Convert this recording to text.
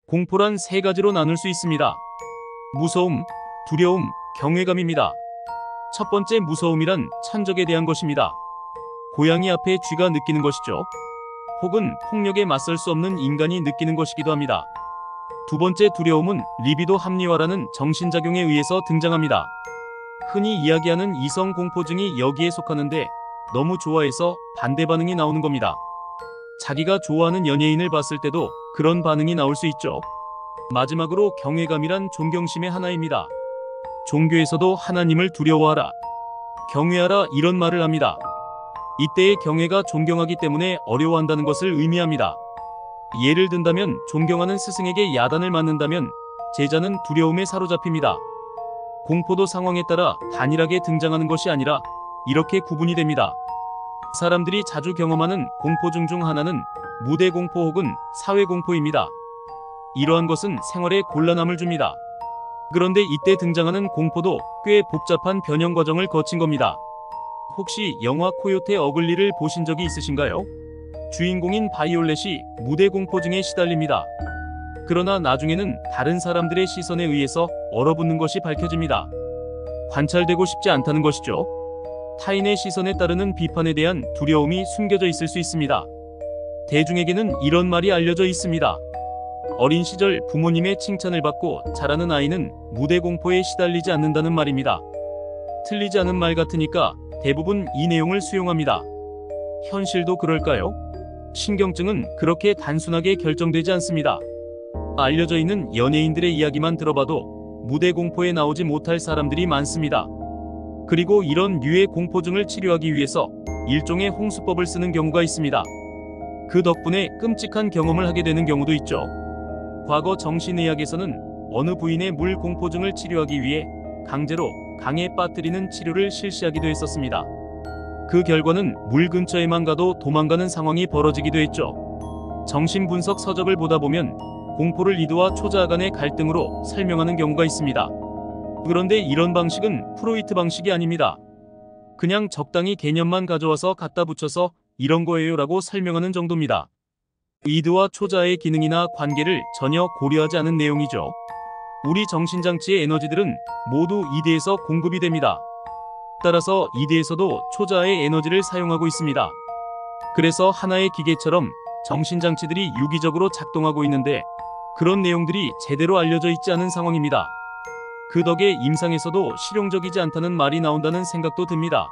공포란 세 가지로 나눌 수 있습니다. 무서움, 두려움, 경외감입니다. 첫 번째 무서움이란 천적에 대한 것입니다. 고양이 앞에 쥐가 느끼는 것이죠. 혹은 폭력에 맞설 수 없는 인간이 느끼는 것이기도 합니다. 두 번째 두려움은 리비도 합리화라는 정신작용에 의해서 등장합니다. 흔히 이야기하는 이성 공포증이 여기에 속하는데 너무 좋아해서 반대 반응이 나오는 겁니다. 자기가 좋아하는 연예인을 봤을 때도 그런 반응이 나올 수 있죠. 마지막으로 경외감이란 존경심의 하나입니다. 종교에서도 하나님을 두려워하라, 경외하라 이런 말을 합니다. 이때의 경외가 존경하기 때문에 어려워한다는 것을 의미합니다. 예를 든다면 존경하는 스승에게 야단을 맞는다면 제자는 두려움에 사로잡힙니다. 공포도 상황에 따라 단일하게 등장하는 것이 아니라 이렇게 구분이 됩니다. 사람들이 자주 경험하는 공포증 중 하나는 무대공포 혹은 사회공포입니다. 이러한 것은 생활에 곤란함을 줍니다. 그런데 이때 등장하는 공포도 꽤 복잡한 변형 과정을 거친 겁니다. 혹시 영화 코요테 어글리를 보신 적이 있으신가요? 주인공인 바이올렛이 무대공포증에 시달립니다. 그러나 나중에는 다른 사람들의 시선에 의해서 얼어붙는 것이 밝혀집니다. 관찰되고 싶지 않다는 것이죠. 타인의 시선에 따르는 비판에 대한 두려움이 숨겨져 있을 수 있습니다. 대중에게는 이런 말이 알려져 있습니다. 어린 시절 부모님의 칭찬을 받고 자라는 아이는 무대공포에 시달리지 않는다는 말입니다. 틀리지 않은 말 같으니까 대부분 이 내용을 수용합니다. 현실도 그럴까요? 신경증은 그렇게 단순하게 결정되지 않습니다. 알려져 있는 연예인들의 이야기만 들어봐도 무대공포에 나오지 못할 사람들이 많습니다. 그리고 이런 류의 공포증을 치료하기 위해서 일종의 홍수법을 쓰는 경우가 있습니다. 그 덕분에 끔찍한 경험을 하게 되는 경우도 있죠. 과거 정신의학에서는 어느 부인의 물 공포증을 치료하기 위해 강제로 강에 빠뜨리는 치료를 실시하기도 했었습니다. 그 결과는 물 근처에만 가도 도망가는 상황이 벌어지기도 했죠. 정신분석 서적을 보다 보면 공포를 이드와 초자아 간의 갈등으로 설명하는 경우가 있습니다. 그런데 이런 방식은 프로이트 방식이 아닙니다. 그냥 적당히 개념만 가져와서 갖다 붙여서 이런 거예요 라고 설명하는 정도입니다. 이드와 초자아의 기능이나 관계를 전혀 고려하지 않은 내용이죠. 우리 정신장치의 에너지들은 모두 이드에서 공급이 됩니다. 따라서 이드에서도 초자아의 에너지를 사용하고 있습니다. 그래서 하나의 기계처럼 정신장치들이 유기적으로 작동하고 있는데 그런 내용들이 제대로 알려져 있지 않은 상황입니다. 그 덕에 임상에서도 실용적이지 않다는 말이 나온다는 생각도 듭니다.